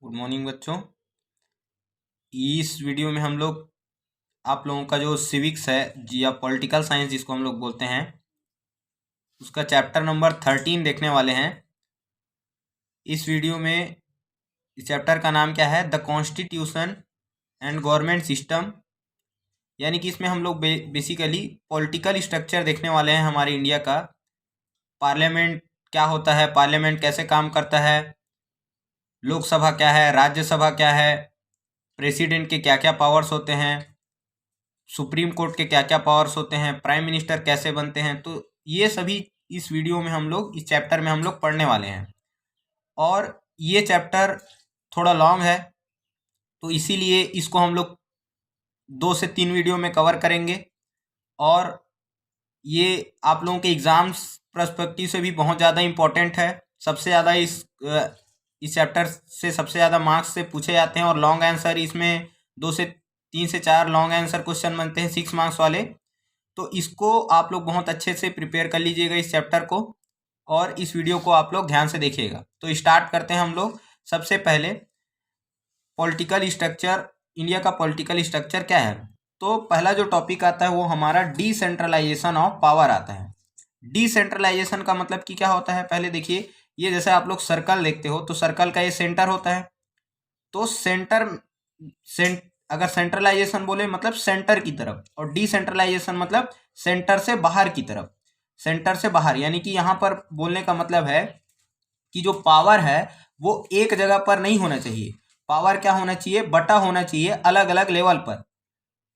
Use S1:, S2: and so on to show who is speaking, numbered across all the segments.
S1: Good morning बच्चों। इस video में हम लोग आप लोगों का जो सिविक्स है या पॉलिटिकल साइंस जिसको हम लोग बोलते हैं उसका चैप्टर नंबर 13 देखने वाले हैं। इस वीडियो में इस चैप्टर का नाम क्या है, the constitution and government system. यानी कि इसमें हम लोग बेसिकली पॉलिटिकल स्ट्रक्चर देखने वाले हैं हमारे इंडिया का। पार्लियामेंट क्या होता है, पार्लियामेंट कैसे काम करता है, लोकसभा क्या है, राज्यसभा क्या है, प्रेसिडेंट के क्या क्या पावर्स होते हैं, सुप्रीम कोर्ट के क्या क्या पावर्स होते हैं, प्राइम मिनिस्टर कैसे बनते हैं। तो ये सभी इस वीडियो में हम लोग, इस चैप्टर में हम लोग पढ़ने वाले हैं। और ये चैप्टर थोड़ा लॉन्ग है तो इसीलिए इसको हम लोग 2 से 3 वीडियो में कवर करेंगे। और ये आप लोगों के एग्ज़ाम्स पर्सपेक्टिव से भी बहुत ज़्यादा इम्पोर्टेंट है। सबसे ज़्यादा इस चैप्टर से सबसे ज़्यादा मार्क्स से पूछे जाते हैं और लॉन्ग आंसर इसमें 2 से 3 से 4 लॉन्ग आंसर क्वेश्चन बनते हैं 6 मार्क्स वाले। तो इसको आप लोग बहुत अच्छे से प्रिपेयर कर लीजिएगा इस चैप्टर को, और इस वीडियो को आप लोग ध्यान से देखिएगा। तो स्टार्ट करते हैं हम लोग। सबसे पहले पॉलिटिकल स्ट्रक्चर, इंडिया का पॉलिटिकल स्ट्रक्चर क्या है। तो पहला जो टॉपिक आता है वो हमारा डिसेंट्रलाइजेशन ऑफ पावर आता है। डिसेंट्रलाइजेशन का मतलब कि क्या होता है, पहले देखिए। ये जैसे आप लोग सर्कल देखते हो तो सर्कल का ये सेंटर होता है। तो अगर सेंट्रलाइजेशन बोले मतलब सेंटर की तरफ, और डिसेंट्रलाइजेशन मतलब सेंटर से बाहर की तरफ। सेंटर से बाहर यानी कि यहाँ पर बोलने का मतलब है कि जो पावर है वो एक जगह पर नहीं होना चाहिए। पावर क्या होना चाहिए, बटा होना चाहिए अलग अलग लेवल पर।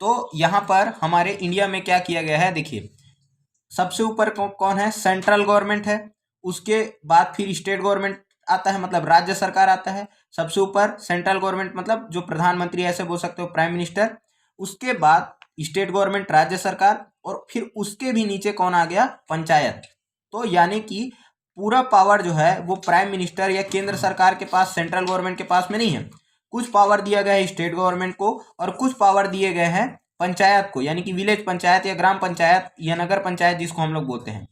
S1: तो यहाँ पर हमारे इंडिया में क्या किया गया है, देखिए। सबसे ऊपर कौन है, सेंट्रल गवर्नमेंट है। उसके बाद फिर स्टेट गवर्नमेंट आता है, मतलब राज्य सरकार आता है। सबसे ऊपर सेंट्रल गवर्नमेंट मतलब जो प्रधानमंत्री, ऐसे बोल सकते हो, प्राइम मिनिस्टर। उसके बाद स्टेट गवर्नमेंट, राज्य सरकार, और फिर उसके भी नीचे कौन आ गया, पंचायत। तो यानी कि पूरा पावर जो है वो प्राइम मिनिस्टर या केंद्र सरकार के पास, सेंट्रल गवर्नमेंट के पास में नहीं है। कुछ पावर दिया गया है स्टेट गवर्नमेंट को और कुछ पावर दिए गए हैं पंचायत को, यानी कि विलेज पंचायत या ग्राम पंचायत या नगर पंचायत जिसको हम लोग बोलते हैं।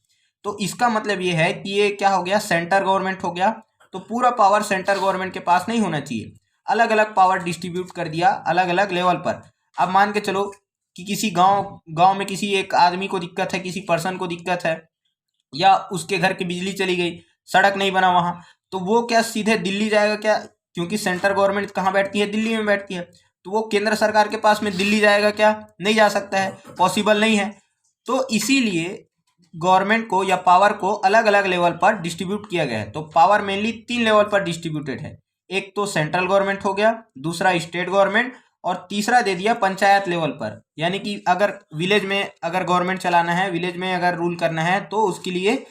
S1: तो इसका मतलब ये है कि ये क्या हो गया, सेंटर गवर्नमेंट हो गया। तो पूरा पावर सेंटर गवर्नमेंट के पास नहीं होना चाहिए, अलग अलग पावर डिस्ट्रीब्यूट कर दिया अलग अलग लेवल पर। अब मान के चलो कि किसी गांव में किसी एक आदमी को दिक्कत है, किसी पर्सन को दिक्कत है, या उसके घर की बिजली चली गई, सड़क नहीं बना वहां, तो वो क्या सीधे दिल्ली जाएगा क्या, क्योंकि सेंटर गवर्नमेंट कहाँ बैठती है, दिल्ली में बैठती है। तो वो केंद्र सरकार के पास में दिल्ली जाएगा क्या, नहीं जा सकता है, पॉसिबल नहीं है। तो इसीलिए गवर्नमेंट को या पावर को अलग अलग लेवल पर डिस्ट्रीब्यूट किया गया है। तो पावर मेनली 3 लेवल पर डिस्ट्रीब्यूटेड है। एक तो सेंट्रल गवर्नमेंट हो गया, दूसरा स्टेट गवर्नमेंट, और तीसरा दे दिया पंचायत लेवल पर। यानी कि अगर विलेज में अगर गवर्नमेंट चलाना है, विलेज में अगर रूल करना है, तो उसके लिए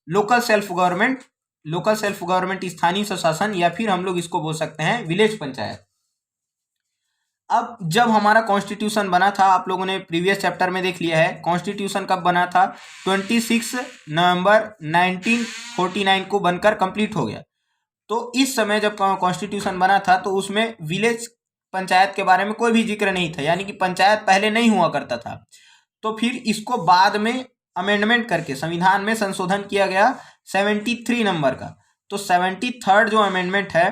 S1: लोकल सेल्फ गवर्नमेंट, स्थानीय स्वशासन, या फिर हम लोग इसको बोल सकते हैं विलेज पंचायत। अब जब हमारा कॉन्स्टिट्यूशन बना था, आप लोगों ने प्रीवियस चैप्टर में देख लिया है कॉन्स्टिट्यूशन कब बना था, 26 नवंबर 1949 को बनकर कंप्लीट हो गया। तो इस समय जब कॉन्स्टिट्यूशन बना था तो उसमें विलेज पंचायत के बारे में कोई भी जिक्र नहीं था, यानी कि पंचायत पहले नहीं हुआ करता था। तो फिर इसको बाद में अमेंडमेंट करके संविधान में संशोधन किया गया 73 नंबर का। तो 73rd जो अमेंडमेंट है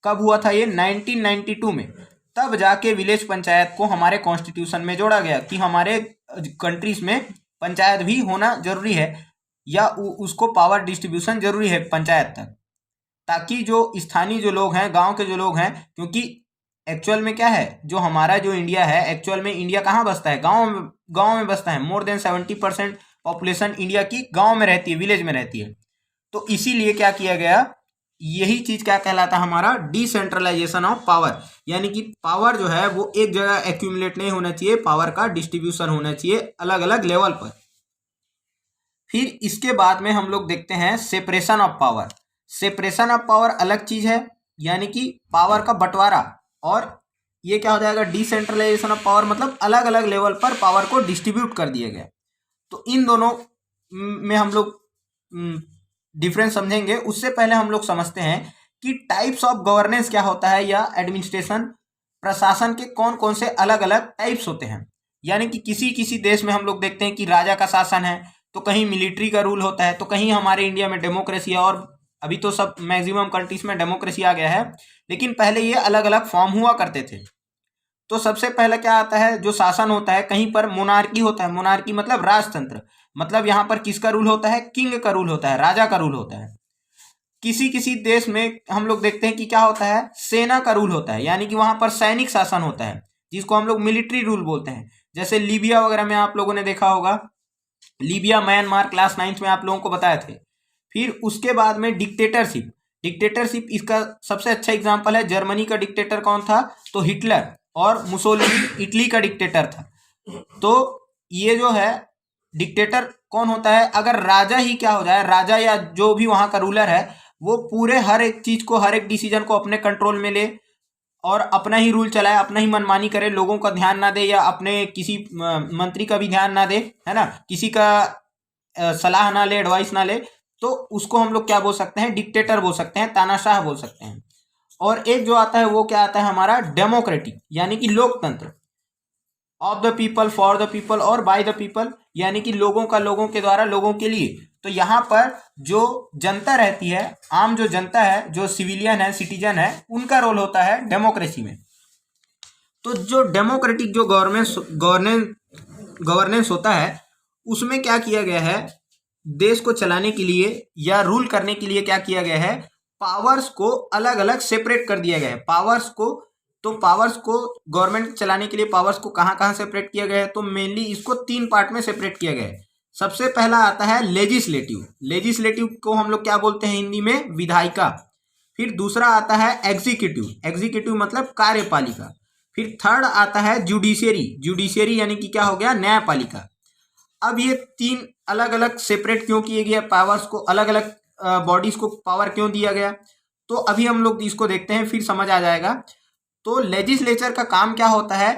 S1: कब हुआ था, ये 1992 में। तब जाके विलेज पंचायत को हमारे कॉन्स्टिट्यूशन में जोड़ा गया कि हमारे कंट्रीज में पंचायत भी होना जरूरी है, या उसको पावर डिस्ट्रीब्यूशन जरूरी है पंचायत तक, ताकि जो स्थानीय जो लोग हैं, गांव के जो लोग हैं, क्योंकि एक्चुअल में क्या है, जो हमारा जो इंडिया है, एक्चुअल में इंडिया कहाँ बसता है, गांव में बसता है। मोर देन 70% पॉपुलेशन इंडिया की गांव में रहती है, विलेज में रहती है। तो इसीलिए क्या किया गया, यही चीज क्या कहलाता है, हमारा डिसेंट्रलाइजेशन ऑफ पावर। यानी कि पावर जो है वो एक जगह एक्यूमुलेट नहीं होना चाहिए, पावर का डिस्ट्रीब्यूशन होना चाहिए अलग अलग लेवल पर। फिर इसके बाद में हम लोग देखते हैं separation of power. Separation of power अलग चीज है, यानी कि पावर का बंटवारा। और ये क्या हो जाएगा, डिसेंट्रलाइजेशन ऑफ पावर मतलब अलग अलग लेवल पर पावर को डिस्ट्रीब्यूट कर दिया गया। तो इन दोनों में हम लोग डिफरेंस समझेंगे। उससे पहले हम लोग समझते हैं कि टाइप्स ऑफ गवर्नेंस क्या होता है, या एडमिनिस्ट्रेशन, प्रशासन के कौन कौन से अलग अलग टाइप्स होते हैं। यानी कि किसी किसी देश में हम लोग देखते हैं कि राजा का शासन है, तो कहीं मिलिट्री का रूल होता है, तो कहीं हमारे इंडिया में डेमोक्रेसी है और अभी तो सब मैक्सिमम कंट्रीज में डेमोक्रेसी आ गया है, लेकिन पहले ये अलग अलग फॉर्म हुआ करते थे। तो सबसे पहले क्या आता है, जो शासन होता है, कहीं पर मोनार्की होता है। मोनार्की मतलब राजतंत्र, मतलब यहाँ पर किसका रूल होता है, किंग का रूल होता है, राजा का रूल होता है। किसी किसी देश में हम लोग देखते हैं कि क्या होता है, सेना का रूल होता है, यानी कि वहां पर सैनिक शासन होता है, जिसको हम लोग मिलिट्री रूल बोलते हैं। जैसे लीबिया वगैरह में आप लोगों ने देखा होगा, लीबिया म्यांमार क्लास 9 में आप लोगों को बताए थे। फिर उसके बाद में डिक्टेटरशिप। डिक्टेटरशिप इसका सबसे अच्छा एग्जांपल है, जर्मनी का डिक्टेटर कौन था, तो हिटलर, और मुसोलिनी इटली का डिक्टेटर था। तो ये जो है डिक्टेटर कौन होता है, अगर राजा ही क्या हो जाए, राजा या जो भी वहां का रूलर है, वो पूरे हर एक चीज को, हर एक डिसीजन को अपने कंट्रोल में ले और अपना ही रूल चलाए, अपना ही मनमानी करे, लोगों का ध्यान ना दे या अपने किसी मंत्री का भी ध्यान ना दे, है ना, किसी का सलाह ना ले, एडवाइस ना ले, तो उसको हम लोग क्या बोल सकते हैं, डिक्टेटर बोल सकते हैं, तानाशाह बोल सकते हैं। और एक जो आता है वो क्या आता है हमारा, डेमोक्रेटिक, यानी कि लोकतंत्र, of the people, for the people और बाय द पीपल, यानी कि लोगों का, लोगों के द्वारा, लोगों के लिए। तो यहाँ पर जो जनता रहती है, आम जो जनता है, जो सिविलियन है, सिटीजन है, उनका रोल होता है डेमोक्रेसी में। तो जो डेमोक्रेटिक जो गवर्नेंस होता है, उसमें क्या किया गया है, देश को चलाने के लिए या रूल करने के लिए क्या किया गया है, पावर्स को अलग अलग सेपरेट कर दिया गया है। पावर्स को, तो पावर्स को गवर्नमेंट चलाने के लिए पावर्स को कहाँ कहाँ सेपरेट किया गया है, तो मेनली इसको 3 पार्ट में सेपरेट किया गया है। सबसे पहला आता है लेजिस्लेटिव। लेजिस्लेटिव को हम लोग क्या बोलते हैं हिंदी में, विधायिका। फिर दूसरा आता है एग्जीक्यूटिव। एग्जीक्यूटिव मतलब कार्यपालिका। फिर थर्ड आता है जुडिशियरी। जुडिशियरी यानी कि क्या हो गया, न्यायपालिका। अब ये 3 अलग अलग सेपरेट क्यों किए गए, पावर्स को अलग अलग बॉडीज को पावर क्यों दिया गया, तो अभी हम लोग इसको देखते हैं, फिर समझ आ जाएगा। तो लेजिस्लेचर का काम क्या होता है,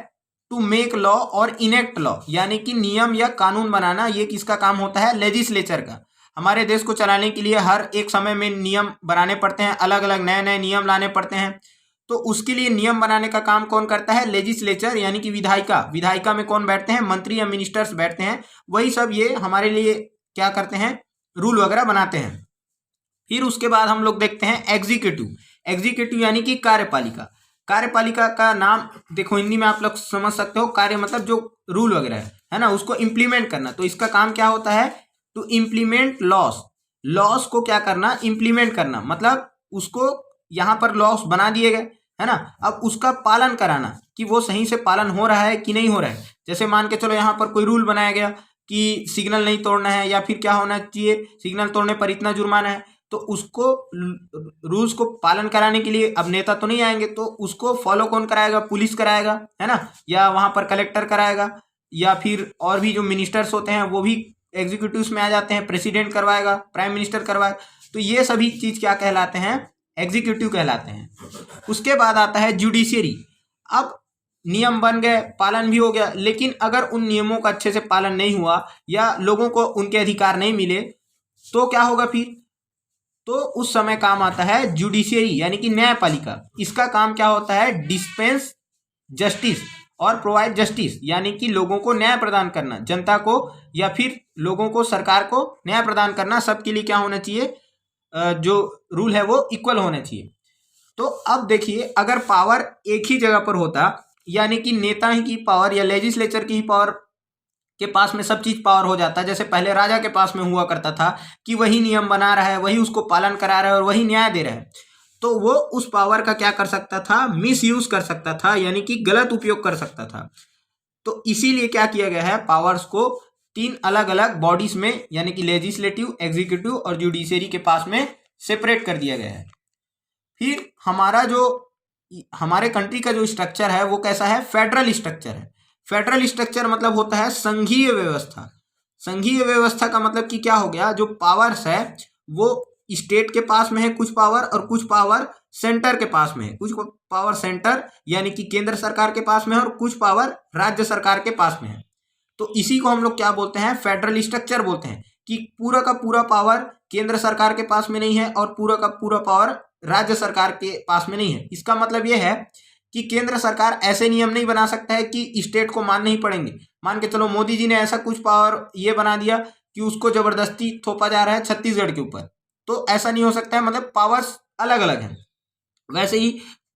S1: टू मेक लॉ और इनेक्ट लॉ, यानी कि नियम या कानून बनाना, ये किसका काम होता है, लेजिस्लेचर का। हमारे देश को चलाने के लिए हर एक समय में नियम बनाने पड़ते हैं, अलग अलग नए नए नियम लाने पड़ते हैं। तो उसके लिए नियम बनाने का काम कौन करता है, लेजिस्लेचर, यानी कि विधायिका। विधायिका में कौन बैठते हैं, मंत्री या मिनिस्टर्स बैठते हैं, वही सब ये हमारे लिए क्या करते हैं, रूल वगैरह बनाते हैं। फिर उसके बाद हम लोग देखते हैं एग्जीक्यूटिव। एग्जीक्यूटिव यानी कि कार्यपालिका। कार्यपालिका का नाम देखो, हिंदी में आप लोग समझ सकते हो, कार्य मतलब जो रूल वगैरह है ना, उसको इम्प्लीमेंट करना। तो इसका काम क्या होता है, टू इम्प्लीमेंट लॉस। लॉस को क्या करना, इम्प्लीमेंट करना, मतलब उसको यहाँ पर लॉस बना दिए गए, है ना, अब उसका पालन कराना कि वो सही से पालन हो रहा है कि नहीं हो रहा है। जैसे मान के चलो यहाँ पर कोई रूल बनाया गया कि सिग्नल नहीं तोड़ना है, या फिर क्या होना चाहिए, सिग्नल तोड़ने पर इतना जुर्माना है, तो उसको रूल्स को पालन कराने के लिए अब नेता तो नहीं आएंगे, तो उसको फॉलो कौन कराएगा, पुलिस कराएगा, है ना, या वहां पर कलेक्टर कराएगा, या फिर और भी जो मिनिस्टर्स होते हैं वो भी एग्जीक्यूटिव्स में आ जाते हैं, प्रेसिडेंट करवाएगा, प्राइम मिनिस्टर करवाएगा। तो ये सभी चीज क्या कहलाते हैं, एग्जीक्यूटिव कहलाते हैं। उसके बाद आता है जुडिशियरी। अब नियम बन गए, पालन भी हो गया, लेकिन अगर उन नियमों का अच्छे से पालन नहीं हुआ या लोगों को उनके अधिकार नहीं मिले, तो क्या होगा फिर, तो उस समय काम आता है जुडिशियरी, यानी कि न्यायपालिका। इसका काम क्या होता है, डिस्पेंस जस्टिस और प्रोवाइड जस्टिस, यानी कि लोगों को न्याय प्रदान करना, जनता को या फिर लोगों को, सरकार को न्याय प्रदान करना। सबके लिए क्या होना चाहिए, जो रूल है वो इक्वल होने चाहिए। तो अब देखिए, अगर पावर एक ही जगह पर होता, यानी कि नेता ही की पावर या लेजिस्लेचर की ही पावर के पास में सब चीज पावर हो जाता, जैसे पहले राजा के पास में हुआ करता था कि वही नियम बना रहा है, वही उसको पालन करा रहा है और वही न्याय दे रहा है, तो वो उस पावर का क्या कर सकता था, मिस यूज कर सकता था, यानी कि गलत उपयोग कर सकता था। तो इसीलिए क्या किया गया है, पावर्स को 3 अलग अलग बॉडीज में, यानी कि लेजिस्लेटिव, एग्जीक्यूटिव और जुडिशियरी के पास में सेपरेट कर दिया गया है। फिर हमारे कंट्री का जो स्ट्रक्चर है वो कैसा है, फेडरल स्ट्रक्चर है। फेडरल स्ट्रक्चर मतलब होता है संघीय व्यवस्था। संघीय व्यवस्था का मतलब कि क्या हो गया, जो पावर्स है वो स्टेट के पास में है कुछ पावर, और कुछ पावर सेंटर के पास में है। कुछ पावर सेंटर यानी कि केंद्र सरकार के पास में है, और कुछ पावर राज्य सरकार के पास में है। तो इसी को हम लोग क्या बोलते हैं, फेडरल स्ट्रक्चर बोलते हैं, कि पूरा का पूरा पावर केंद्र सरकार के पास में नहीं है और पूरा का पूरा पावर राज्य सरकार के पास में नहीं है। इसका मतलब यह है कि केंद्र सरकार ऐसे नियम नहीं बना सकता है कि स्टेट को मानने ही पड़ेंगे। मान के चलो मोदी जी ने ऐसा कुछ पावर ये बना दिया कि उसको जबरदस्ती थोपा जा रहा है छत्तीसगढ़ के ऊपर, तो ऐसा नहीं हो सकता है, मतलब पावर्स अलग अलग हैं। वैसे ही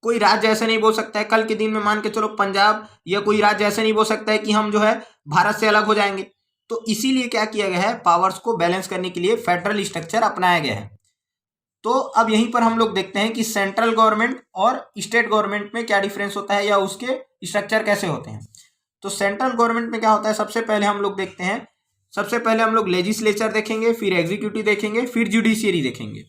S1: कोई राज्य ऐसे नहीं बोल सकता है कल के दिन में, मान के चलो पंजाब या कोई राज्य ऐसे नहीं बोल सकता है कि हम जो है भारत से अलग हो जाएंगे। तो इसीलिए क्या किया गया है, पावर्स को बैलेंस करने के लिए फेडरल स्ट्रक्चर अपनाया गया है। तो अब यहीं पर हम लोग देखते हैं कि सेंट्रल गवर्नमेंट और स्टेट गवर्नमेंट में क्या डिफरेंस होता है या उसके स्ट्रक्चर कैसे होते हैं। तो सेंट्रल गवर्नमेंट में क्या होता है, सबसे पहले हम लोग देखते हैं, सबसे पहले हम लोग लेजिस्लेचर देखेंगे, फिर एग्जीक्यूटिव देखेंगे, फिर जुडिशियरी देखेंगे।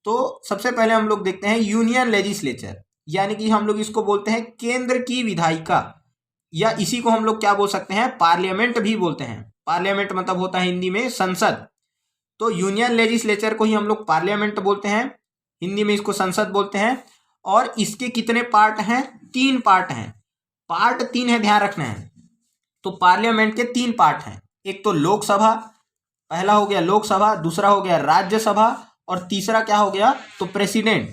S1: तो सबसे पहले हम लोग देखते हैं यूनियन लेजिस्लेचर, यानी कि हम लोग इसको बोलते हैं केंद्र की विधायिका, या इसी को हम लोग क्या बोल सकते हैं, पार्लियामेंट भी बोलते हैं। पार्लियामेंट मतलब होता है हिंदी में संसद। तो यूनियन लेजिस्लेचर को ही हम लोग पार्लियामेंट बोलते हैं, हिंदी में इसको संसद बोलते हैं। और इसके कितने पार्ट हैं, 3 पार्ट हैं। पार्ट 3 है, ध्यान रखना है। तो पार्लियामेंट के 3 पार्ट हैं, एक तो लोकसभा, पहला हो गया लोकसभा, दूसरा हो गया राज्यसभा, और तीसरा क्या हो गया, तो प्रेसिडेंट।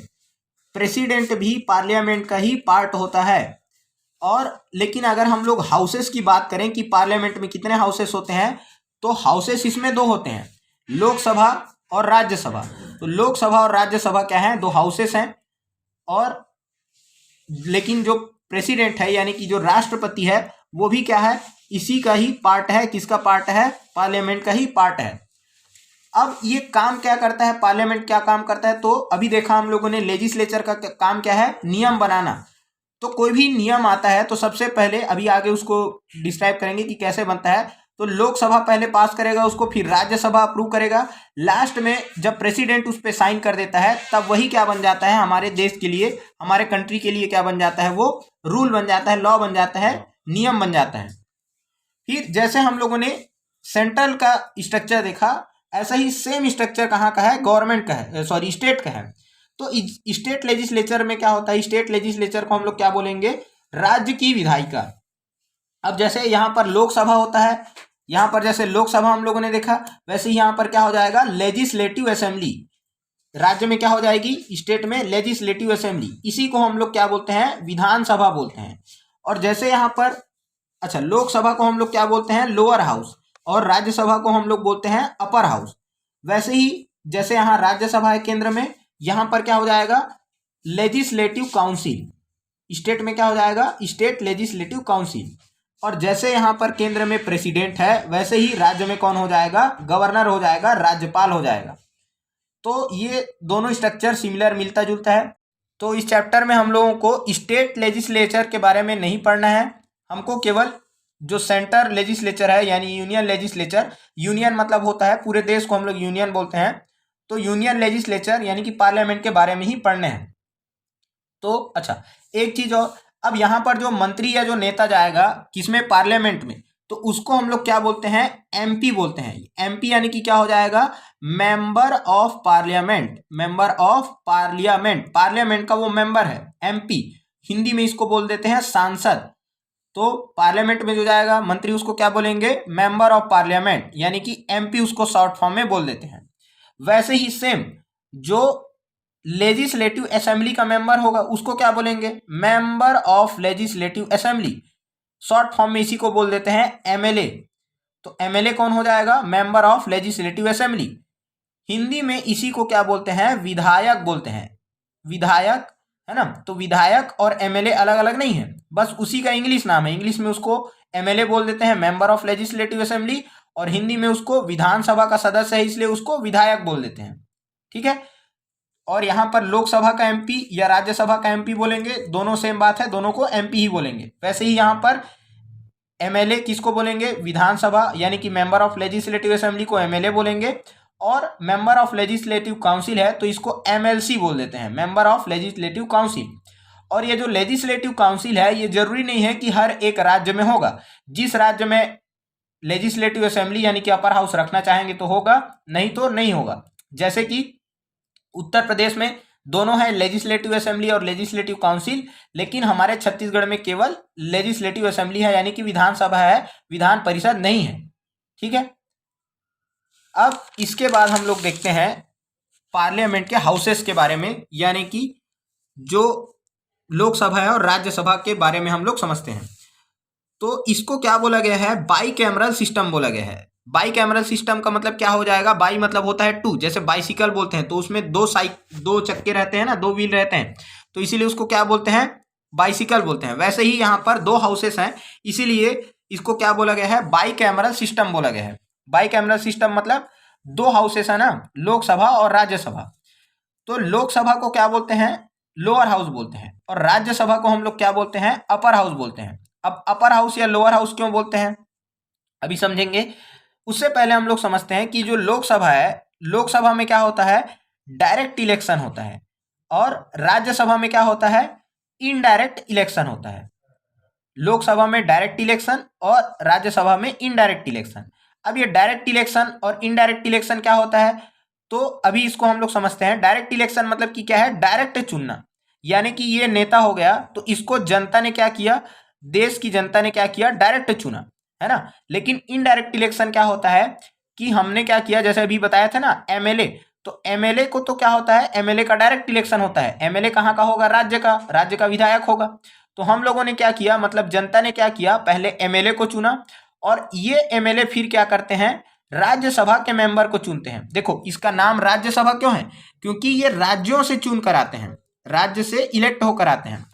S1: प्रेसिडेंट भी पार्लियामेंट का ही पार्ट होता है। और लेकिन अगर हम लोग हाउसेस की बात करें कि पार्लियामेंट में कितने हाउसेस होते हैं, तो हाउसेस इसमें 2 होते हैं, लोकसभा और राज्यसभा। तो लोकसभा और राज्यसभा क्या है, 2 हाउसेस हैं। और लेकिन जो प्रेसिडेंट है यानी कि जो राष्ट्रपति है वो भी क्या है, इसी का ही पार्ट है। किसका पार्ट है, पार्लियामेंट का ही पार्ट है। अब ये काम क्या करता है, पार्लियामेंट क्या काम करता है, तो अभी देखा हम लोगों ने लेजिस्लेचर का काम क्या है, नियम बनाना। तो कोई भी नियम आता है तो सबसे पहले, अभी आगे उसको डिस्क्राइब करेंगे कि कैसे बनता है। तो लोकसभा पहले पास करेगा उसको, फिर राज्यसभा अप्रूव करेगा, लास्ट में जब प्रेसिडेंट उस पर साइन कर देता है तब वही क्या बन जाता है, हमारे देश के लिए, हमारे कंट्री के लिए क्या बन जाता है, वो रूल बन जाता है, लॉ बन जाता है, नियम बन जाता है। फिर जैसे हम लोगों ने सेंट्रल का स्ट्रक्चर देखा, ऐसा ही सेम स्ट्रक्चर कहाँ का है, गवर्नमेंट का है, सॉरी स्टेट का है। तो स्टेट लेजिस्लेचर में क्या होता है, स्टेट लेजिस्लेचर को हम लोग क्या बोलेंगे, राज्य की विधायिका। अब जैसे यहाँ पर लोकसभा होता है, यहाँ पर जैसे लोकसभा हम लोगों ने देखा, वैसे ही यहाँ पर क्या हो जाएगा, लेजिस्लेटिव असेंबली। राज्य में क्या हो जाएगी, स्टेट में लेजिस्लेटिव असेंबली, इसी को हम लोग क्या बोलते हैं, विधानसभा बोलते हैं। और जैसे यहाँ पर, अच्छा, लोकसभा को हम लोग क्या बोलते हैं, लोअर हाउस, और राज्यसभा को हम लोग बोलते हैं अपर हाउस। वैसे ही जैसे यहाँ राज्यसभा है केंद्र में, यहाँ पर क्या हो जाएगा, लेजिस्लेटिव काउंसिल। स्टेट में क्या हो जाएगा, स्टेट लेजिस्लेटिव काउंसिल। और जैसे यहाँ पर केंद्र में प्रेसिडेंट है, वैसे ही राज्य में कौन हो जाएगा, गवर्नर हो जाएगा, राज्यपाल हो जाएगा। तो ये दोनों स्ट्रक्चर सिमिलर, मिलता जुलता है। तो इस चैप्टर में हम लोगों को स्टेट लेजिस्लेचर के बारे में नहीं पढ़ना है, हमको केवल जो सेंटर लेजिस्लेचर है यानी यूनियन लेजिस्लेचर, यूनियन मतलब होता है पूरे देश को हम लोग यूनियन बोलते हैं, तो यूनियन लेजिस्लेचर यानी कि पार्लियामेंट के बारे में ही पढ़ने हैं। तो अच्छा, एक चीज और, अब यहाँ पर जो मंत्री या जो नेता जाएगा किसमें, पार्लियामेंट में, तो उसको हम लोग क्या बोलते हैं, एमपी बोलते हैं। एमपी यानी कि क्या हो जाएगा, member of parliament, member of parliament, parliament का वो मेंबर है एमपी। हिंदी में इसको बोल देते हैं सांसद। तो पार्लियामेंट में जो जाएगा मंत्री, उसको क्या बोलेंगे, मेंबर ऑफ पार्लियामेंट, यानी कि एमपी उसको शॉर्ट फॉर्म में बोल देते हैं। वैसे ही सेम जो लेजिस्लेटिव असेंबली का मेंबर होगा उसको क्या बोलेंगे, member of legislative assembly, short form में इसी को बोल देते हैं एमएलए। तो एमएलए कौन हो जाएगा, member of legislative assembly. Hindi में इसी को क्या बोलते हैं, विधायक बोलते हैं, विधायक, है ना। तो विधायक और एमएलए अलग अलग नहीं है, बस उसी का इंग्लिश नाम है। इंग्लिश में उसको एमएलए बोल देते हैं, मेंबर ऑफ लेजिस्लेटिव असेंबली, और हिंदी में उसको विधानसभा का सदस्य है इसलिए उसको विधायक बोल देते हैं, ठीक है। और यहाँ पर लोकसभा का एमपी या राज्यसभा का एमपी बोलेंगे, दोनों सेम बात है, दोनों को एमपी ही बोलेंगे। वैसे ही यहाँ पर एमएलए किसको बोलेंगे, विधानसभा यानी कि मेंबर ऑफ लेजिस्लेटिव असेंबली को एमएलए बोलेंगे, और मेंबर ऑफ लेजिस्लेटिव काउंसिल है तो इसको एमएलसी बोल देते हैं, मेंबर ऑफ लेजिस्लेटिव काउंसिल। और ये जो लेजिस्लेटिव काउंसिल है ये जरूरी नहीं है कि हर एक राज्य में होगा, जिस राज्य में लेजिस्लेटिव असेंबली यानी कि अपर हाउस रखना चाहेंगे तो होगा, नहीं तो नहीं होगा। जैसे कि उत्तर प्रदेश में दोनों है, लेजिस्लेटिव असेंबली और लेजिस्लेटिव काउंसिल, लेकिन हमारे छत्तीसगढ़ में केवल लेजिस्लेटिव असेंबली है यानी कि विधानसभा है, विधान परिषद नहीं है, ठीक है। अब इसके बाद हम लोग देखते हैं पार्लियामेंट के हाउसेस के बारे में, यानी कि जो लोकसभा है और राज्यसभा के बारे में हम लोग समझते हैं। तो इसको क्या बोला गया है, बाई कैमरल सिस्टम बोला गया है। बाई कैमरल सिस्टम का मतलब क्या हो जाएगा, बाई मतलब होता है टू, जैसे बाइसिकल बोलते हैं तो उसमें दो चक्के रहते हैं ना, दो व्हील रहते हैं, तो इसीलिए उसको क्या बोलते हैं, बाइसिकल बोलते हैं। वैसे ही यहाँ पर दो हाउसेस हैं, इसीलिए इसको क्या बोला गया है, बाई कैमरल सिस्टम बोला गया है। बाई कैमरल सिस्टम मतलब दो हाउसेस है ना, लोकसभा और राज्यसभा। तो लोकसभा को क्या बोलते हैं, लोअर हाउस बोलते हैं, और राज्यसभा को हम लोग क्या बोलते हैं, अपर हाउस बोलते हैं। अब अपर हाउस या लोअर हाउस क्यों बोलते हैं अभी समझेंगे। उससे पहले हम लोग समझते हैं कि जो लोकसभा है, लोकसभा में क्या होता है, डायरेक्ट इलेक्शन होता है, और राज्यसभा में क्या होता है, इनडायरेक्ट इलेक्शन होता है। लोकसभा में डायरेक्ट इलेक्शन और राज्यसभा में इनडायरेक्ट इलेक्शन। अब ये डायरेक्ट इलेक्शन और इनडायरेक्ट इलेक्शन क्या होता है, तो अभी इसको हम लोग समझते हैं। डायरेक्ट इलेक्शन मतलब कि क्या है, डायरेक्ट चुनना, यानी कि ये नेता हो गया तो इसको जनता ने क्या किया, देश की जनता ने क्या किया, डायरेक्ट चुना, है ना। लेकिन इनडायरेक्ट इलेक्शन क्या होता है कि हमने क्या किया, जैसे अभी बताया था ना एमएलए, तो एमएलए को तो क्या होता है, एमएलए का डायरेक्ट इलेक्शन होता है। एमएलए कहाँ का होगा, राज्य का विधायक होगा। तो हम लोगों ने क्या किया, मतलब जनता ने क्या किया, पहले एमएलए को चुना, और ये एमएलए फिर क्या करते हैं, राज्यसभा के मेंबर को चुनते हैं। देखो इसका नाम राज्यसभा क्यों है, क्योंकि ये राज्यों से चुन कर आते हैं, राज्य से इलेक्ट होकर आते हैं।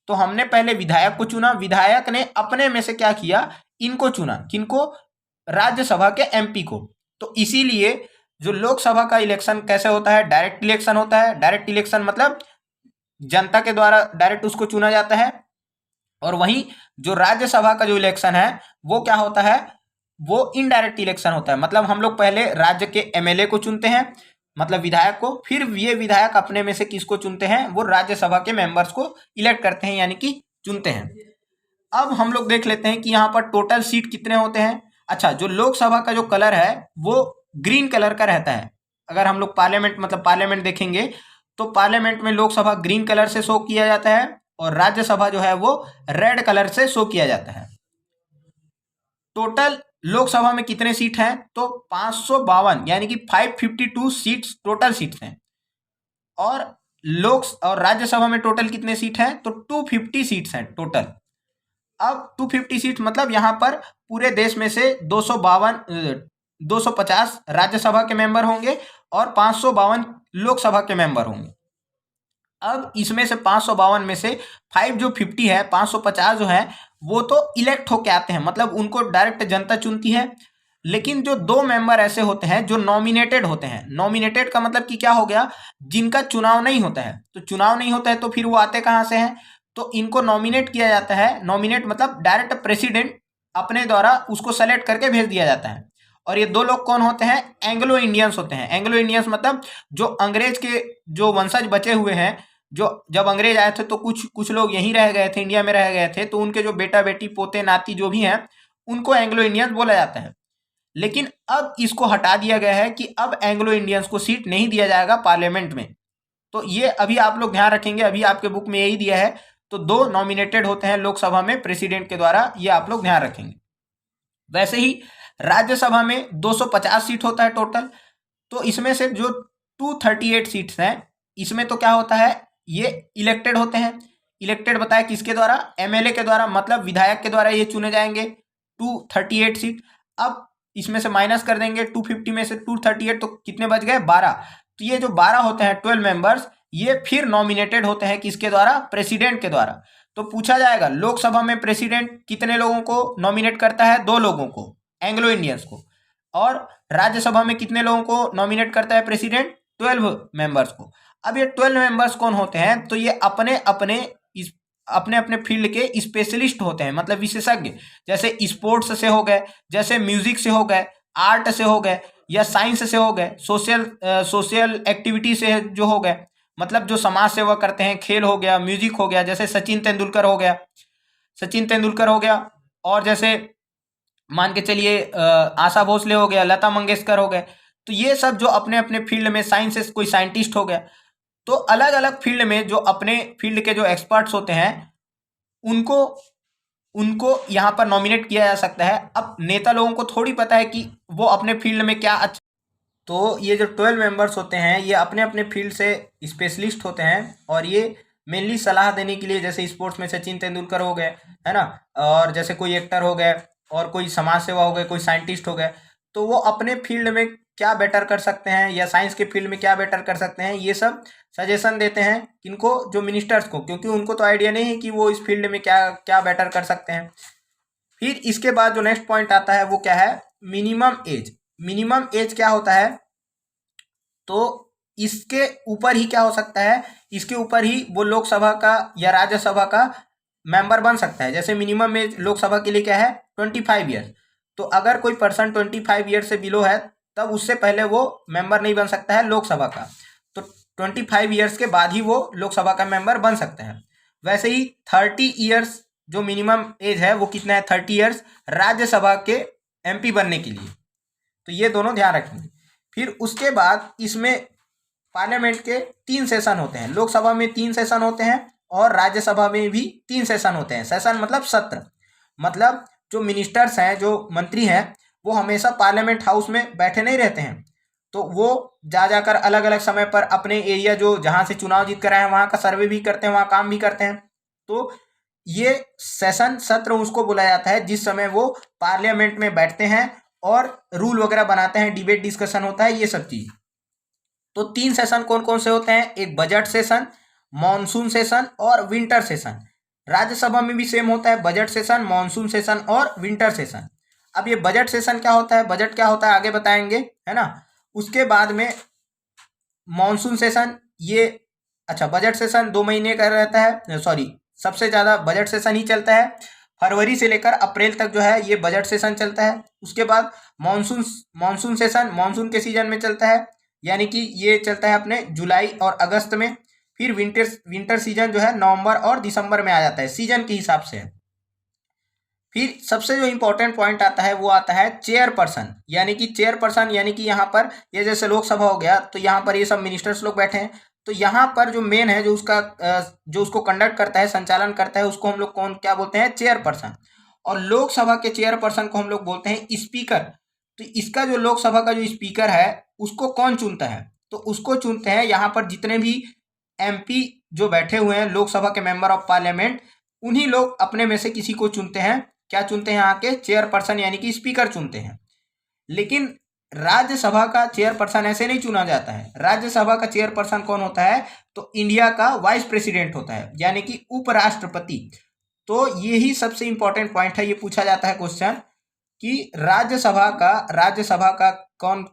S1: तो हमने पहले विधायक को चुना, विधायक ने अपने में से क्या किया, इनको चुना, किनको, राज्यसभा के एमपी को। तो इसीलिए जो लोकसभा का इलेक्शन कैसे होता है, डायरेक्ट इलेक्शन होता है। डायरेक्ट इलेक्शन मतलब जनता के द्वारा डायरेक्ट उसको चुना जाता है। और वहीं जो राज्यसभा का जो इलेक्शन है वो क्या होता है, वो इनडायरेक्ट इलेक्शन होता है। मतलब हम लोग पहले राज्य के एमएलए को चुनते हैं, मतलब विधायक को, फिर ये विधायक अपने में से किसको चुनते हैं, वो राज्यसभा के मेंबर्स को इलेक्ट करते हैं, यानी कि चुनते हैं। अब हम लोग देख लेते हैं कि यहाँ पर टोटल सीट कितने होते हैं। अच्छा, जो लोकसभा का जो कलर है वो ग्रीन कलर का रहता है। अगर हम लोग पार्लियामेंट देखेंगे तो पार्लियामेंट में लोकसभा ग्रीन कलर से शो किया जाता है और राज्यसभा जो है वो रेड कलर से शो किया जाता है। टोटल लोकसभा में कितने सीट हैं, तो 552, यानी कि 552 सीट्स टोटल सीट्स हैं। और राज्यसभा में टोटल कितने सीट हैं, तो 250 सीट्स हैं टोटल। अब 250 सीट मतलब यहाँ पर पूरे देश में से 250 राज्यसभा के मेंबर होंगे और 552 लोकसभा के मेंबर होंगे। अब इसमें से 552 में से 50 है, 550 जो है वो तो इलेक्ट होके आते हैं, मतलब उनको डायरेक्ट जनता चुनती है। लेकिन जो दो मेंबर ऐसे होते हैं जो नॉमिनेटेड होते हैं, नॉमिनेटेड का मतलब कि क्या हो गया, जिनका चुनाव नहीं होता है। तो चुनाव नहीं होता है तो फिर वो आते कहाँ से हैं, तो इनको नॉमिनेट किया जाता है। नॉमिनेट मतलब डायरेक्ट प्रेसिडेंट अपने द्वारा उसको सेलेक्ट करके भेज दिया जाता है। और ये दो लोग कौन होते हैं, एंग्लो इंडियंस होते हैं। एंग्लो इंडियंस मतलब जो अंग्रेज के जो वंशज बचे हुए हैं, जो जब अंग्रेज आए थे तो कुछ लोग यहीं रह गए थे, इंडिया में रह गए थे, तो उनके जो बेटा बेटी पोते नाती जो भी हैं उनको एंग्लो इंडियंस बोला जाता है। लेकिन अब इसको हटा दिया गया है कि अब एंग्लो इंडियंस को सीट नहीं दिया जाएगा पार्लियामेंट में। तो ये अभी आप लोग ध्यान रखेंगे, अभी आपके बुक में यही दिया है। तो दो नॉमिनेटेड होते हैं लोकसभा में प्रेसिडेंट के द्वारा, ये आप लोग ध्यान रखेंगे। वैसे ही राज्यसभा में 250 सीट होता है टोटल। तो इसमें से जो 238 सीट्स हैं, इसमें तो क्या होता है, ये इलेक्टेड होते हैं। इलेक्टेड बताया किसके द्वारा, एमएलए के द्वारा, मतलब विधायक के द्वारा ये चुने जाएंगे 238 सीट। अब इसमें से माइनस कर देंगे 250 में से 238, तो कितने बच गए, 12। तो ये जो 12 होते हैं 12 मेंबर्स, ये फिर नॉमिनेटेड होते हैं किसके द्वारा, प्रेसिडेंट के द्वारा। तो पूछा जाएगा लोकसभा में प्रेसिडेंट कितने लोगों को नॉमिनेट करता है, 2 लोगों को, एंग्लो इंडियंस को। और राज्यसभा में कितने लोगों को नॉमिनेट करता है प्रेसिडेंट, 12 मेंबर्स को। अब ये 12 मेंबर्स कौन होते हैं, तो ये अपने अपने फील्ड के स्पेशलिस्ट होते हैं, मतलब विशेषज्ञ। जैसे स्पोर्ट्स से हो गए, जैसे म्यूजिक से हो गए, आर्ट से हो गए, या साइंस से हो गए, सोशल एक्टिविटी से जो हो गए, मतलब जो समाज सेवा करते हैं, खेल हो गया, म्यूजिक हो गया, जैसे सचिन तेंदुलकर हो गया। और जैसे मान के चलिए आशा भोसले हो गया, लता मंगेशकर हो गए। तो ये सब जो अपने अपने फील्ड में, साइंस से कोई साइंटिस्ट हो गया, तो अलग अलग फील्ड में जो अपने फील्ड के जो एक्सपर्ट्स होते हैं उनको उनको यहाँ पर नॉमिनेट किया जा सकता है। अब नेता लोगों को थोड़ी पता है कि वो अपने फील्ड में क्या अच्छा, तो ये जो 12 मेंबर्स होते हैं ये अपने अपने फील्ड से स्पेशलिस्ट होते हैं, और ये मेनली सलाह देने के लिए, जैसे स्पोर्ट्स में सचिन तेंदुलकर हो गए, है ना, और जैसे कोई एक्टर हो गए, और कोई समाज सेवा हो गए, कोई साइंटिस्ट हो गए, तो वो अपने फील्ड में क्या बेटर कर सकते हैं या साइंस के फील्ड में क्या बेटर कर सकते हैं, ये सब सजेशन देते हैं किनको, जो मिनिस्टर्स को, क्योंकि उनको तो आइडिया नहीं है कि वो इस फील्ड में क्या क्या बेटर कर सकते हैं। फिर इसके बाद जो नेक्स्ट पॉइंट आता है वो क्या है, मिनिमम एज। मिनिमम एज क्या होता है, तो इसके ऊपर ही क्या हो सकता है, इसके ऊपर ही वो लोकसभा का या राज्यसभा का मेंबर बन सकता है। जैसे मिनिमम एज लोकसभा के लिए क्या है, 25 ईयर्स। तो अगर कोई पर्सन 25 ईयर से बिलो है तब उससे पहले वो मेंबर नहीं बन सकता है लोकसभा का। तो 25 ईयर्स के बाद ही वो लोकसभा का मेंबर बन सकते हैं। वैसे ही 30 ईयर्स जो मिनिमम एज है वो कितना है, 30 ईयर्स राज्यसभा के MP बनने के लिए। तो ये दोनों ध्यान रखेंगे। फिर उसके बाद इसमें पार्लियामेंट के 3 सेशन होते हैं। लोकसभा में 3 सेशन होते हैं और राज्यसभा में भी 3 सेशन होते हैं। सेशन मतलब सत्र, मतलब जो मिनिस्टर्स हैं, जो मंत्री हैं, वो हमेशा पार्लियामेंट हाउस में बैठे नहीं रहते हैं। तो वो जा जाकर अलग अलग समय पर अपने एरिया जो जहाँ से चुनाव जीत कर आए हैं वहाँ का सर्वे भी करते हैं, वहाँ काम भी करते हैं। तो ये सेशन सत्र उसको बुलाया जाता है जिस समय वो पार्लियामेंट में बैठते हैं और रूल वगैरह बनाते हैं, डिबेट डिस्कशन होता है, ये सब चीज़। तो 3 सेशन कौन कौन से होते हैं, एक बजट सेशन, मॉनसून सेशन और विंटर सेशन। राज्यसभा में भी सेम होता है, बजट सेशन, मॉनसून सेशन और विंटर सेशन। अब ये बजट सेशन क्या होता है, बजट क्या होता है आगे बताएंगे, है ना। उसके बाद में मॉनसून सेशन, ये अच्छा बजट सेशन 2 महीने का रहता है, सॉरी सबसे ज़्यादा बजट सेशन ही चलता है। फरवरी से लेकर अप्रैल तक जो है ये बजट सेशन चलता है। उसके बाद मानसून सेशन मानसून के सीजन में चलता है, यानी कि ये चलता है अपने जुलाई और अगस्त में। फिर विंटर सीजन जो है नवंबर और दिसंबर में आ जाता है, सीजन के हिसाब से। फिर सबसे जो इम्पोर्टेंट पॉइंट आता है वो आता है चेयरपर्सन, यानी कि चेयरपर्सन, यानी कि यहाँ पर ये जैसे लोकसभा हो गया तो यहाँ पर ये सब मिनिस्टर्स लोग बैठे हैं। तो यहाँ पर जो मेन है, जो उसको कंडक्ट करता है, संचालन करता है, उसको हम लोग कौन क्या बोलते हैं, चेयरपर्सन। और लोकसभा के चेयरपर्सन को हम लोग बोलते हैं स्पीकर। तो इसका जो लोकसभा का जो स्पीकर है उसको कौन चुनता है, तो उसको चुनते हैं यहाँ पर जितने भी MP जो बैठे हुए हैं लोकसभा के मेंबर ऑफ पार्लियामेंट, उन्हीं लोग अपने में से किसी को चुनते हैं। क्या चुनते हैं, यहाँ के चेयरपर्सन यानी कि स्पीकर चुनते हैं। लेकिन राज्यसभा का चेयरपर्सन ऐसे नहीं चुना जाता है। राज्यसभा का चेयरपर्सन कौन होता है, तो इंडिया का वाइस प्रेसिडेंट होता है, यानी कि उपराष्ट्रपति। तो यही सबसे इंपॉर्टेंट पॉइंट है, ये पूछा जाता है क्वेश्चन कि राज्यसभा का कौन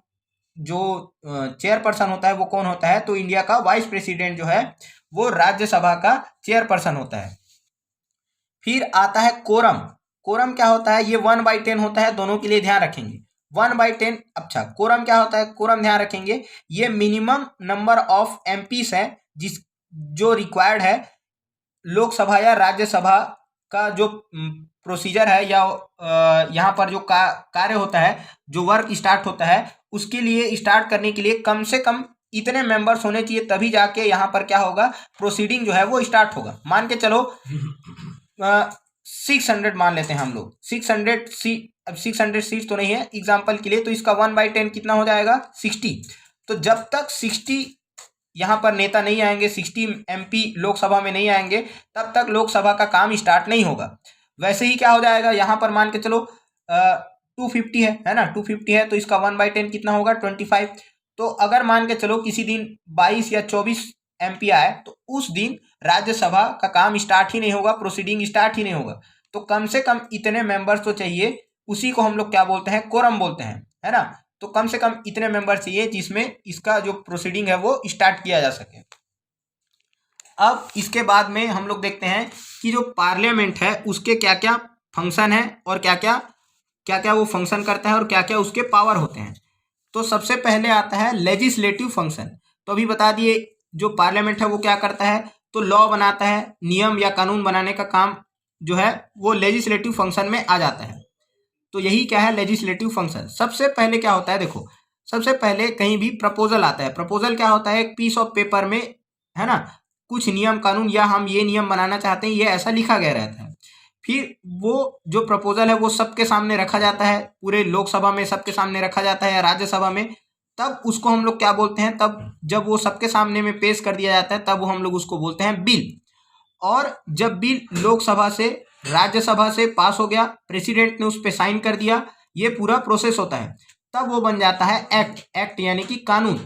S1: जो चेयरपर्सन होता है वो कौन होता है, तो इंडिया का वाइस प्रेसिडेंट जो है वो राज्यसभा का चेयरपर्सन होता है। फिर आता है कोरम। कोरम क्या होता है, ये 1/10 होता है, दोनों के लिए ध्यान रखेंगे 1/10। अच्छा कोरम क्या होता है, कोरम ध्यान रखेंगे, ये मिनिमम नंबर ऑफ MPs है जो रिक्वायर्ड है लोकसभा या राज्यसभा का जो प्रोसीजर है या यहाँ पर जो कार्य होता है, जो वर्क स्टार्ट होता है, उसके लिए स्टार्ट करने के लिए कम से कम इतने मेंबर्स होने चाहिए, तभी जाके यहाँ पर क्या होगा, प्रोसीडिंग जो है वो स्टार्ट होगा। मान के चलो 600 मान लेते हैं हम लोग, 600 सीट। अब 600 सीट तो नहीं है एग्जाम्पल के लिए, तो इसका 1/10 कितना हो जाएगा, 60। तो जब तक 60 यहाँ पर नेता नहीं आएंगे, 60 MP लोकसभा में नहीं आएंगे, तब तक लोकसभा का काम स्टार्ट नहीं होगा। वैसे ही क्या हो जाएगा, यहाँ पर मान के चलो 250 है ना, 250 है, तो इसका 1/10 कितना होगा, 25। तो अगर मान के चलो किसी दिन 22 या 24 MP आए, तो उस दिन राज्यसभा का काम स्टार्ट ही नहीं होगा, प्रोसीडिंग स्टार्ट ही नहीं होगा। तो कम से कम इतने मेंबर्स तो चाहिए, उसी को हम लोग क्या बोलते हैं, कोरम बोलते हैं, है ना। तो कम से कम इतने मेंबर चाहिए जिसमें इसका जो प्रोसीडिंग है वो स्टार्ट किया जा सके। अब इसके बाद में हम लोग देखते हैं कि जो पार्लियामेंट है उसके क्या क्या फंक्शन है और क्या क्या वो फंक्शन करता है और क्या क्या उसके पावर होते हैं। तो सबसे पहले आता है लेजिस्लेटिव फंक्शन। तो अभी बता दिए जो पार्लियामेंट है वो क्या करता है, तो लॉ बनाता है, नियम या कानून बनाने का काम जो है वो लेजिस्लेटिव फंक्शन में आ जाता है। तो यही क्या है, लेजिस्लेटिव फंक्शन। सबसे पहले क्या होता है, देखो सबसे पहले कहीं भी प्रपोजल आता है। प्रपोजल क्या होता है, एक पीस ऑफ पेपर में, है ना, कुछ नियम कानून या हम ये नियम बनाना चाहते हैं, ये ऐसा लिखा गया रहता है। फिर वो जो प्रपोजल है वो सबके सामने रखा जाता है, पूरे लोकसभा में सबके सामने रखा जाता है या राज्यसभा में। तब उसको हम लोग क्या बोलते हैं, तब जब वो सबके सामने में पेश कर दिया जाता है तब हम लोग उसको बोलते हैं बिल। और जब बिल लोकसभा से राज्यसभा से पास हो गया, प्रेसिडेंट ने उस पर साइन कर दिया, ये पूरा प्रोसेस होता है। तब वो बन जाता है एक्ट। एक्ट यानी कि कानून।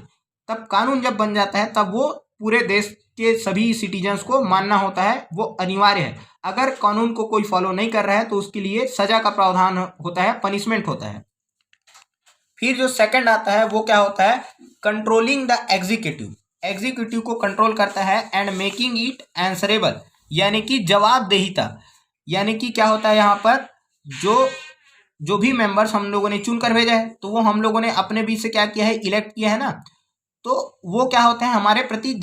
S1: तब कानून जब बन जाता है तब वो पूरे देश के सभी सिटीजन्स को मानना होता है, वो अनिवार्य है। अगर कानून को कोई फॉलो नहीं कर रहा है तो उसके लिए सजा का प्रावधान होता है, पनिशमेंट होता है। फिर जो सेकंड आता है वो क्या होता है, कंट्रोलिंग द एग्जीक्यूटिव। एग्जीक्यूटिव को कंट्रोल करता है एंड मेकिंग इट आंसरेबल, यानी कि जवाबदेहिता। यानी कि क्या होता है यहाँ पर, जो जो भी मेंबर्स हम लोगों ने चुन कर भेजा है तो वो हम लोगों ने अपने बीच से क्या किया है, इलेक्ट किया है ना, तो वो क्या होता है, हमारे प्रति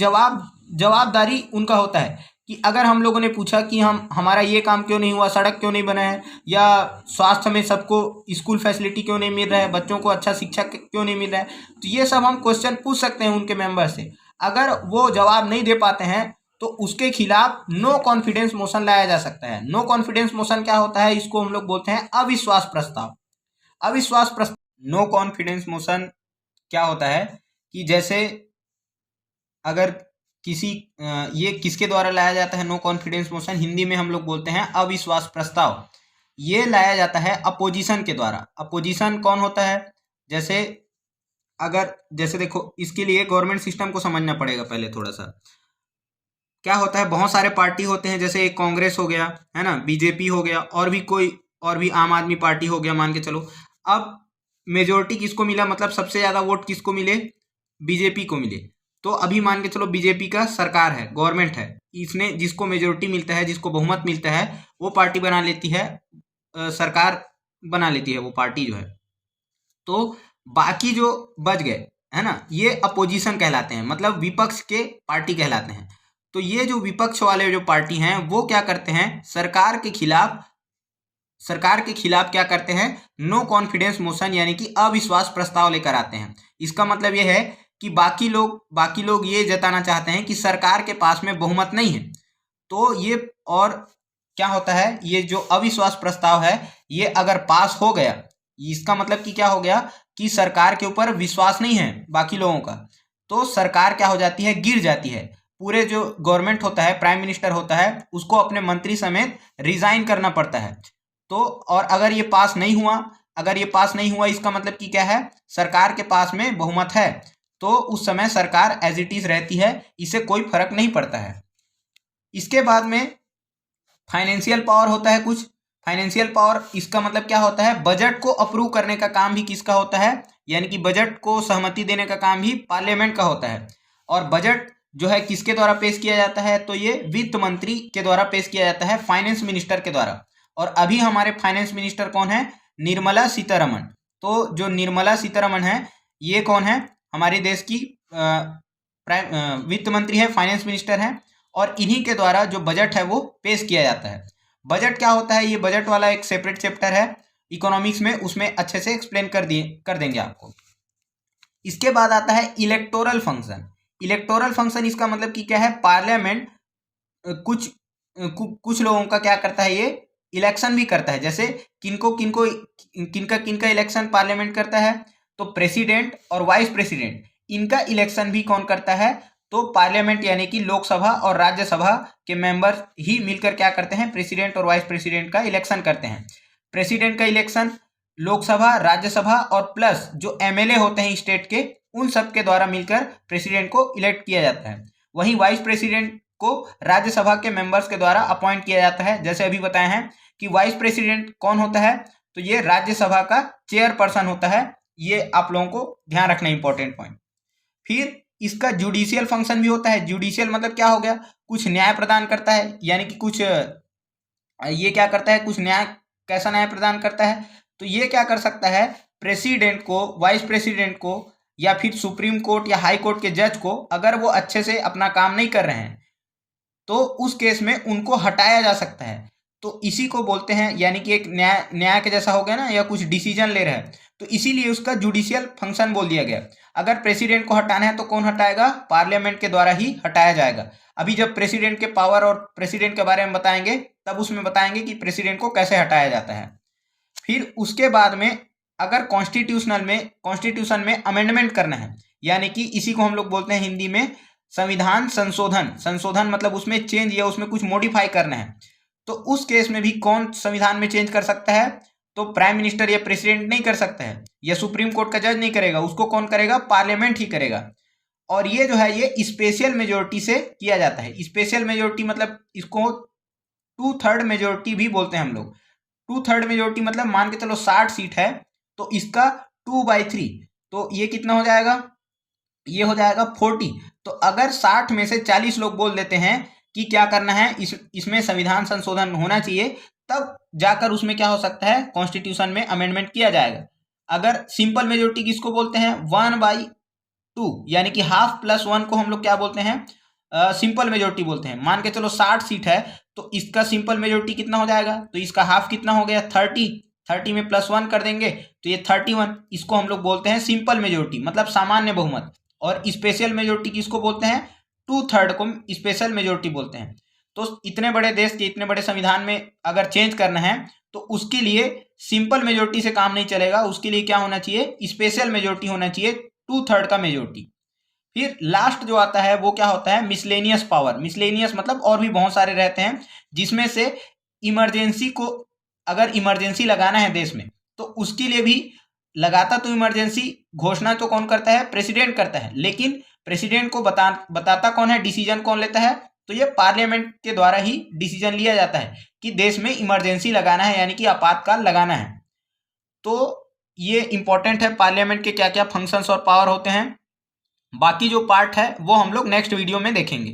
S1: जवाबदारी उनका होता है कि अगर हम लोगों ने पूछा कि हमारा ये काम क्यों नहीं हुआ, सड़क क्यों नहीं बना है, या स्वास्थ्य में सबको स्कूल फैसिलिटी क्यों नहीं मिल रहा है, बच्चों को अच्छा शिक्षा क्यों नहीं मिल रहा है, तो ये सब हम क्वेश्चन पूछ सकते हैं उनके मेंबर से। अगर वो जवाब नहीं दे पाते हैं तो उसके खिलाफ नो कॉन्फिडेंस मोशन लाया जा सकता है। नो कॉन्फिडेंस मोशन क्या होता है, इसको हम लोग बोलते हैं अविश्वास प्रस्ताव। अविश्वास प्रस्ताव, नो कॉन्फिडेंस मोशन क्या होता है कि जैसे अगर किसी ये किसके द्वारा लाया जाता है, नो कॉन्फिडेंस मोशन हिंदी में हम लोग बोलते हैं अविश्वास प्रस्ताव। ये लाया जाता है अपोजिशन के द्वारा। अपोजिशन कौन होता है, जैसे जैसे देखो, इसके लिए गवर्नमेंट सिस्टम को समझना पड़ेगा पहले थोड़ा सा। क्या होता है, बहुत सारे पार्टी होते हैं, जैसे एक कांग्रेस हो गया है ना, बीजेपी हो गया, और भी आम आदमी पार्टी हो गया मान के चलो। अब मेजोरिटी किसको मिला, मतलब सबसे ज्यादा वोट किसको मिले, बीजेपी को मिले। तो अभी मान के चलो बीजेपी का सरकार है, गवर्नमेंट है, इसने जिसको मेजोरिटी मिलता है, जिसको बहुमत मिलता है, वो पार्टी बना लेती है, सरकार बना लेती है वो पार्टी जो है। तो बाकी जो बच गए है ना, ये अपोजिशन कहलाते हैं, मतलब विपक्ष के पार्टी कहलाते हैं। तो ये जो विपक्ष वाले जो पार्टी हैं वो क्या करते हैं, सरकार के खिलाफ क्या करते हैं, नो कॉन्फिडेंस मोशन यानी कि अविश्वास प्रस्ताव लेकर आते हैं। इसका मतलब ये है कि बाकी लोग ये जताना चाहते हैं कि सरकार के पास में बहुमत नहीं है। तो ये, और क्या होता है, ये जो अविश्वास प्रस्ताव है ये अगर पास हो गया, इसका मतलब कि क्या हो गया कि सरकार के ऊपर विश्वास नहीं है बाकी लोगों का, तो सरकार क्या हो जाती है, गिर जाती है। पूरे जो गवर्नमेंट होता है, प्राइम मिनिस्टर होता है, उसको अपने मंत्री समेत रिजाइन करना पड़ता है। तो और अगर ये पास नहीं हुआ, इसका मतलब कि क्या है, सरकार के पास में बहुमत है, तो उस समय सरकार एज इट इज रहती है, इससे कोई फर्क नहीं पड़ता है। इसके बाद में फाइनेंशियल पावर होता है कुछ। फाइनेंशियल पावर, इसका मतलब क्या होता है, बजट को अप्रूव करने का काम भी किसका होता है, यानी कि बजट को सहमति देने का काम भी पार्लियामेंट का होता है। और बजट जो है किसके द्वारा पेश किया जाता है, तो ये वित्त मंत्री के द्वारा पेश किया जाता है, फाइनेंस मिनिस्टर के द्वारा। और अभी हमारे फाइनेंस मिनिस्टर कौन है, निर्मला सीतारमण। तो जो निर्मला सीतारमण है, ये कौन है, हमारे देश की वित्त मंत्री है, फाइनेंस मिनिस्टर है, और इन्हीं के द्वारा जो बजट है वो पेश किया जाता है। बजट क्या होता है, ये बजट वाला एक सेपरेट चैप्टर है इकोनॉमिक्स में, उसमें अच्छे से एक्सप्लेन कर देंगे आपको। इसके बाद आता है इलेक्टोरल फंक्शन। इलेक्टोरल फंक्शन, इसका मतलब कि क्या है, पार्लियामेंट कुछ लोगों का क्या करता है, ये इलेक्शन भी करता है। जैसे किनका इलेक्शन पार्लियामेंट करता है, तो प्रेसिडेंट और वाइस प्रेसिडेंट, इनका इलेक्शन भी कौन करता है, तो पार्लियामेंट यानी कि लोकसभा और राज्यसभा के मेंबर ही मिलकर क्या करते हैं, प्रेसिडेंट और वाइस प्रेसिडेंट का इलेक्शन करते हैं। प्रेसिडेंट का इलेक्शन लोकसभा, राज्यसभा और प्लस जो एमएलए होते हैं स्टेट के, उन सब के द्वारा मिलकर प्रेसिडेंट को इलेक्ट किया जाता है। वहीं वाइस प्रेसिडेंट को राज्यसभा के मेंबर्स के द्वारा अपॉइंट किया जाता है। जैसे अभी बताए हैं कि वाइस प्रेसिडेंट कौन होता है, तो ये राज्यसभा का चेयरपर्सन होता है। ये आप लोगों को ध्यान रखना इंपॉर्टेंट पॉइंट। फिर इसका जुडिशियल फंक्शन भी होता है। जुडिशियल मतलब क्या हो गया, कुछ न्याय प्रदान करता है, यानी कि कुछ ये क्या करता है, कुछ न्याय, कैसा न्याय प्रदान करता है, तो ये क्या कर सकता है, प्रेसिडेंट को, वाइस प्रेसिडेंट को, या फिर सुप्रीम कोर्ट या हाई कोर्ट के जज को, अगर वो अच्छे से अपना काम नहीं कर रहे हैं तो उस केस में उनको हटाया जा सकता है। तो इसी को बोलते हैं, यानी कि एक न्याय के जैसा हो गया ना, या कुछ डिसीजन ले रहे हैं, तो इसीलिए उसका जुडिशियल फंक्शन बोल दिया गया। अगर प्रेसिडेंट को हटाना है तो कौन हटाएगा, पार्लियामेंट के द्वारा ही हटाया जाएगा। अभी जब प्रेसिडेंट के पावर और प्रेसिडेंट के बारे में बताएंगे तब उसमें बताएंगे कि प्रेसिडेंट को कैसे हटाया जाता है। फिर उसके बाद में अगर कॉन्स्टिट्यूशन में अमेंडमेंट करना है, यानी कि इसी को हम लोग बोलते हैं हिंदी में संविधान संशोधन मतलब उसमें चेंज या उसमें कुछ मॉडिफाई करना है, तो उस केस में भी कौन संविधान में चेंज कर सकता है, तो प्राइम मिनिस्टर या प्रेसिडेंट नहीं कर सकता है, या सुप्रीम कोर्ट का जज नहीं करेगा, उसको कौन करेगा? पार्लियामेंट ही करेगा। और ये जो है ये स्पेशल मेजोरिटी से किया जाता है। स्पेशल मेजोरिटी मतलब इसको 2/3 मेजोरिटी भी बोलते हैं हम लोग। 2/3 मेजोरिटी मतलब मान के चलो 60 सीट है तो इसका 2/3, तो ये कितना हो जाएगा? ये हो जाएगा 40। तो अगर 60 में से 40 लोग बोल देते हैं कि क्या करना है, इसमें संविधान संशोधन होना चाहिए, तब जाकर उसमें क्या हो सकता है? कॉन्स्टिट्यूशन में अमेंडमेंट किया जाएगा। अगर सिंपल मेजोरिटी किसको बोलते हैं? 1/2, यानी कि हाफ प्लस 1 को हम लोग क्या बोलते हैं? सिंपल मेजोरिटी बोलते हैं। मान के चलो 60 सीट है तो इसका सिंपल मेजोरिटी कितना हो जाएगा? तो इसका हाफ कितना हो गया? 30 में प्लस 1 कर देंगे तो ये 31। इसको हम लोग बोलते हैं सिंपल मेजोरिटी, मतलब सामान्य बहुमत। और स्पेशल मेजोरिटी किसको बोलते हैं? 2/3 को स्पेशल मेजोरिटी बोलते हैं। तो इतने बड़े देश के इतने बड़े संविधान में अगर चेंज करना है तो उसके लिए सिंपल मेजोरिटी से काम नहीं चलेगा, उसके लिए क्या होना चाहिए? स्पेशल मेजोरिटी होना चाहिए, 2/3 का मेजोरिटी। फिर लास्ट जो आता है वो क्या होता है? Miscellaneous power. मिसलेनियस मतलब और भी बहुत सारे रहते हैं, जिसमें से इमरजेंसी को, अगर इमरजेंसी लगाना है देश में तो उसके लिए भी लगाता तो इमरजेंसी घोषणा तो कौन करता है? प्रेसिडेंट करता है। लेकिन प्रेसिडेंट को बताता कौन है? डिसीजन कौन लेता है? तो ये पार्लियामेंट के द्वारा ही डिसीजन लिया जाता है कि देश में इमरजेंसी लगाना है, यानी कि आपातकाल लगाना है। तो ये इंपॉर्टेंट है, पार्लियामेंट के क्या क्या फंक्शंस और पावर होते हैं। बाकी जो पार्ट है वो हम लोग नेक्स्ट वीडियो में देखेंगे।